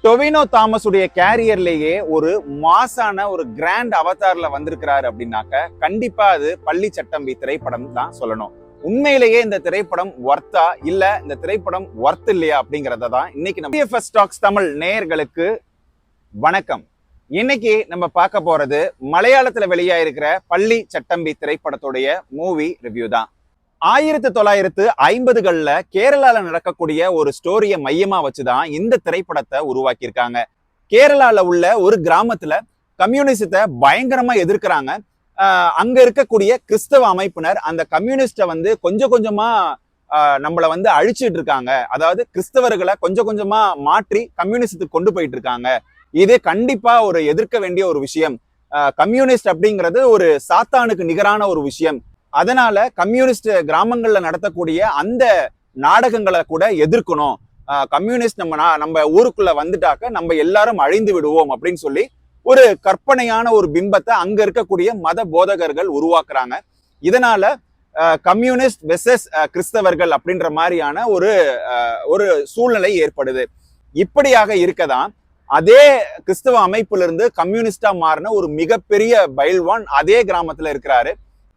Tovino Thomas உடைய கேரியர்லயே ஒரு மாசான ஒரு கிராண்ட் அவதார்ல வந்திருக்கிறாரு அப்படின்னாக்க கண்டிப்பா அது பள்ளி சட்டம்பி திரைப்படம் தான் சொல்லணும். உண்மையிலேயே இந்த திரைப்படம் ஒர்த்தா இல்ல இந்த திரைப்படம் ஒர்த் இல்லையா அப்படிங்கறத தான் இன்னைக்கு நம்ம டிஎஃப்எஸ் டாக்ஸ் தமிழ் நேயர்களுக்கு வணக்கம். இன்னைக்கு நம்ம பார்க்க போறது மலையாளத்துல வெளியாயிருக்கிற பள்ளி சட்டம்பி திரைப்படத்துடைய மூவி ரிவ்யூ தான். 1950களில் கேரளால நடக்கக்கூடிய ஒரு ஸ்டோரியை மையமா வச்சுதான் இந்த திரைப்படத்தை உருவாக்கியிருக்காங்க. கேரளால உள்ள ஒரு கிராமத்துல கம்யூனிசத்தை பயங்கரமா எதிர்க்கிறாங்க. அங்க இருக்கக்கூடிய கிறிஸ்தவ அமைப்பினர் அந்த கம்யூனிஸ்ட கொஞ்சம் கொஞ்சமா நம்மள அழிச்சிட்டு இருக்காங்க. அதாவது கிறிஸ்தவர்களை கொஞ்சம் கொஞ்சமா மாற்றி கம்யூனிசத்துக்கு கொண்டு போயிட்டு இருக்காங்க. இது கண்டிப்பா ஒரு எதிர்க்க வேண்டிய ஒரு விஷயம். கம்யூனிஸ்ட் அப்படிங்கிறது ஒரு சாத்தானுக்கு நிகரான ஒரு விஷயம். அதனால கம்யூனிஸ்ட் கிராமங்கள்ல நடத்தக்கூடிய அந்த நாடகங்களை கூட எதிர்க்கணும். கம்யூனிஸ்ட் நம்ம ஊருக்குள்ள வந்துட்டாக்க நம்ம எல்லாரும் அழிந்து விடுவோம் அப்படின்னு சொல்லி ஒரு கற்பனையான ஒரு பிம்பத்தை அங்க இருக்கக்கூடிய மத போதகர்கள் உருவாக்குறாங்க. இதனால கம்யூனிஸ்ட் வெர்சஸ் கிறிஸ்தவர்கள் அப்படின்ற மாதிரியான ஒரு சூழ்நிலை ஏற்படுது. இப்படியாக இருக்கதான் அதே கிறிஸ்தவ அமைப்புல இருந்து கம்யூனிஸ்டா மாறின ஒரு மிகப்பெரிய பைல்வான் அதே கிராமத்துல இருக்கிறாரு.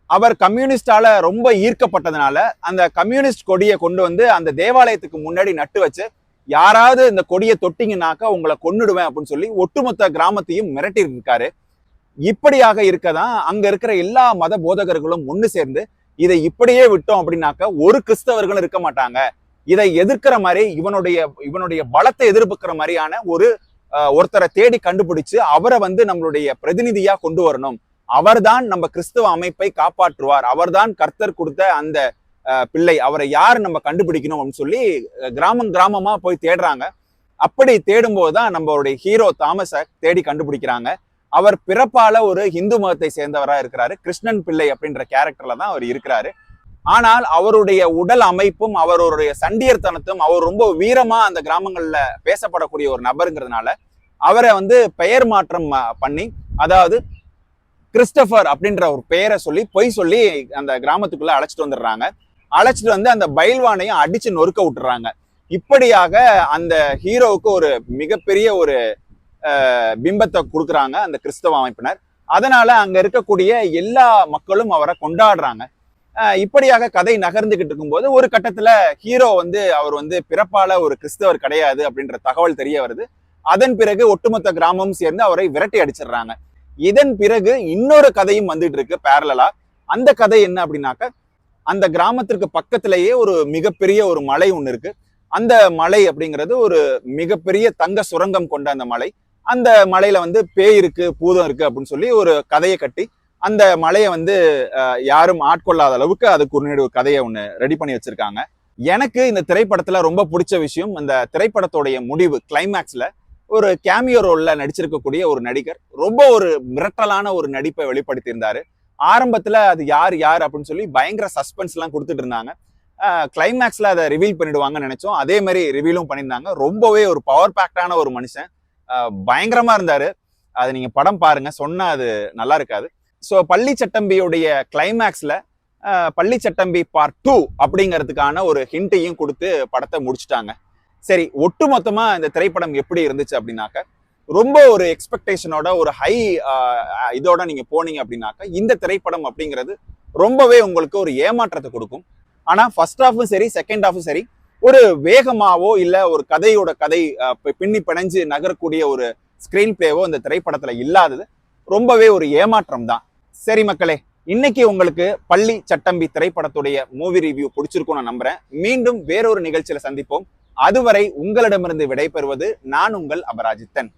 அவர் கம்யூனிஸ்டால ரொம்ப ஈர்க்கப்பட்டதுனால அந்த கம்யூனிஸ்ட் கொடியை கொண்டு அந்த தேவாலயத்துக்கு முன்னாடி நட்டு வச்சு யாராவது இந்த கொடியை தொட்டிங்கனாக்கா உங்களை கொன்னுடுவேன் அப்படின்னு சொல்லி ஒட்டுமொத்த கிராமத்தையும் மிரட்டி இருக்காரு. இப்படியாக இருக்கதான் அங்க இருக்கிற எல்லா மத போதகர்களும் ஒண்ணு சேர்ந்து இதை இப்படியே விட்டோம் அப்படின்னாக்க ஒரு கிறிஸ்தவர்களும் இருக்க மாட்டாங்க. இதை எதிர்க்கிற மாதிரி இவனுடைய பலத்தை எதிர்ப்புக்கிற மாதிரியான ஒருத்தரை தேடி கண்டுபிடிச்சு அவரை நம்மளுடைய பிரதிநிதியா கொண்டு வரணும். அவர்தான் நம்ம கிறிஸ்தவ அமைப்பை காப்பாற்றுவார், அவர்தான் கர்த்தர் கொடுத்த அந்த பிள்ளை, அவரை யார் நம்ம கண்டுபிடிக்கணும் அப்படின்னு சொல்லி கிராமமா போய் தேடுறாங்க. அப்படி தேடும் போதுதான் நம்மளுடைய ஹீரோ தாமஸை தேடி கண்டுபிடிக்கிறாங்க. அவர் பிறப்பால ஒரு இந்து மதத்தை சேர்ந்தவரா இருக்கிறாரு. கிருஷ்ணன் பிள்ளை அப்படின்ற கேரக்டர்ல தான் அவர் இருக்கிறாரு. ஆனால் அவருடைய உடல் அமைப்பும் அவருடைய சண்டியர்த்தனத்தும் அவர் ரொம்ப வீரமா அந்த கிராமங்கள்ல பேசப்படக்கூடிய ஒரு நபருங்கிறதுனால அவரை பெயர் மாற்றம் பண்ணி, அதாவது கிறிஸ்டபர் அப்படின்ற ஒரு பெயரை பொய் சொல்லி அந்த கிராமத்துக்குள்ள அழைச்சிட்டு வந்துடுறாங்க. அழைச்சிட்டு அந்த பைல்வானையும் அடிச்சு நொறுக்க விட்டுறாங்க. இப்படியாக அந்த ஹீரோவுக்கு ஒரு மிகப்பெரிய ஒரு பிம்பத்தை கொடுக்குறாங்க அந்த கிறிஸ்தவ அமைப்பினர். அதனால அங்க இருக்கக்கூடிய எல்லா மக்களும் அவரை கொண்டாடுறாங்க. இப்படியாக கதை நகர்ந்துகிட்டு இருக்கும்போது ஒரு கட்டத்துல ஹீரோ அவர் பிறப்பால ஒரு கிறிஸ்தவர் கிடையாது அப்படின்ற தகவல் தெரிய வருது. அதன் பிறகு ஒட்டுமொத்த கிராமமும் சேர்ந்து அவரை விரட்டி அடிச்சிடுறாங்க. இதன் பிறகு இன்னொரு கதையும் வந்துட்டு இருக்கு பேரலா. அந்த கதை என்ன அப்படின்னாக்க, அந்த கிராமத்திற்கு பக்கத்திலேயே ஒரு மிகப்பெரிய ஒரு மலை ஒண்ணு இருக்கு. அந்த மலை அப்படிங்கிறது ஒரு மிகப்பெரிய தங்க சுரங்கம் கொண்ட அந்த மலை. அந்த மலையில பேய் இருக்கு, பூதம் இருக்கு அப்படின்னு சொல்லி ஒரு கதையை கட்டி அந்த மலையை யாரும் ஆட்கொள்ளாத அளவுக்கு அதுக்கு ஒரு கதையை ஒண்ணு ரெடி பண்ணி வச்சிருக்காங்க. எனக்கு இந்த திரைப்படத்துல ரொம்ப பிடிச்ச விஷயம், இந்த திரைப்படத்தோடைய முடிவு கிளைமேக்ஸ்ல ஒரு கேமியோ ரோல்ல நடிச்சிருக்கக்கூடிய ஒரு நடிகர் ரொம்ப ஒரு மிரட்டலான ஒரு நடிப்பை வெளிப்படுத்தி இருந்தாரு. ஆரம்பத்துல அது யார் அப்படின்னு சொல்லி பயங்கர சஸ்பென்ஸ் எல்லாம் கொடுத்துட்டு இருந்தாங்க. கிளைமேக்ஸ்ல அதை ரிவீல் பண்ணிடுவாங்கன்னு நினைச்சோம். அதே மாதிரி ரிவீலும் பண்ணியிருந்தாங்க. ரொம்பவே ஒரு பவர் பேக்டான ஒரு மனுஷன், பயங்கரமா இருந்தாரு. அது நீங்க படம் பாருங்க, சொன்னா அது நல்லா இருக்காது. ஸோ பள்ளி சட்டம்பியுடைய கிளைமேக்ஸ்ல பள்ளி சட்டம்பி பார்ட் 2 அப்படிங்கிறதுக்கான ஒரு ஹிண்ட்டையும் கொடுத்து படத்தை முடிச்சுட்டாங்க. சரி, ஒட்டு மொத்தமா இந்த திரைப்படம் எப்படி இருந்துச்சு அப்படின்னாக்க, ரொம்ப ஒரு எக்ஸ்பெக்டேஷனோட ஒரு ஹை இதோட நீங்க போனீங்க அப்படின்னாக்க இந்த திரைப்படம் அப்படிங்கிறது ரொம்பவே உங்களுக்கு ஒரு ஏமாற்றத்தை கொடுக்கும். ஆனா ஃபர்ஸ்ட் ஹாஃபும் சரி செகண்ட் ஹாஃபும் சரி ஒரு வேகமாவோ இல்ல ஒரு கதை பின்னி பிணைஞ்சு நகரக்கூடிய ஒரு ஸ்கிரீன் பிளேவோ இந்த திரைப்படத்துல இல்லாதது ரொம்பவே ஒரு ஏமாற்றம் தான். சரி மக்களே, இன்னைக்கு உங்களுக்கு பள்ளி சட்டம்பி திரைப்படத்துடைய மூவி ரிவ்யூ பிடிச்சிருக்கும் நான் நம்புறேன். மீண்டும் வேறொரு நிகழ்ச்சியில சந்திப்போம். அதுவரை உங்களிடமிருந்து விடைபெறுவது நான் உங்கள் அபராஜித்தன்.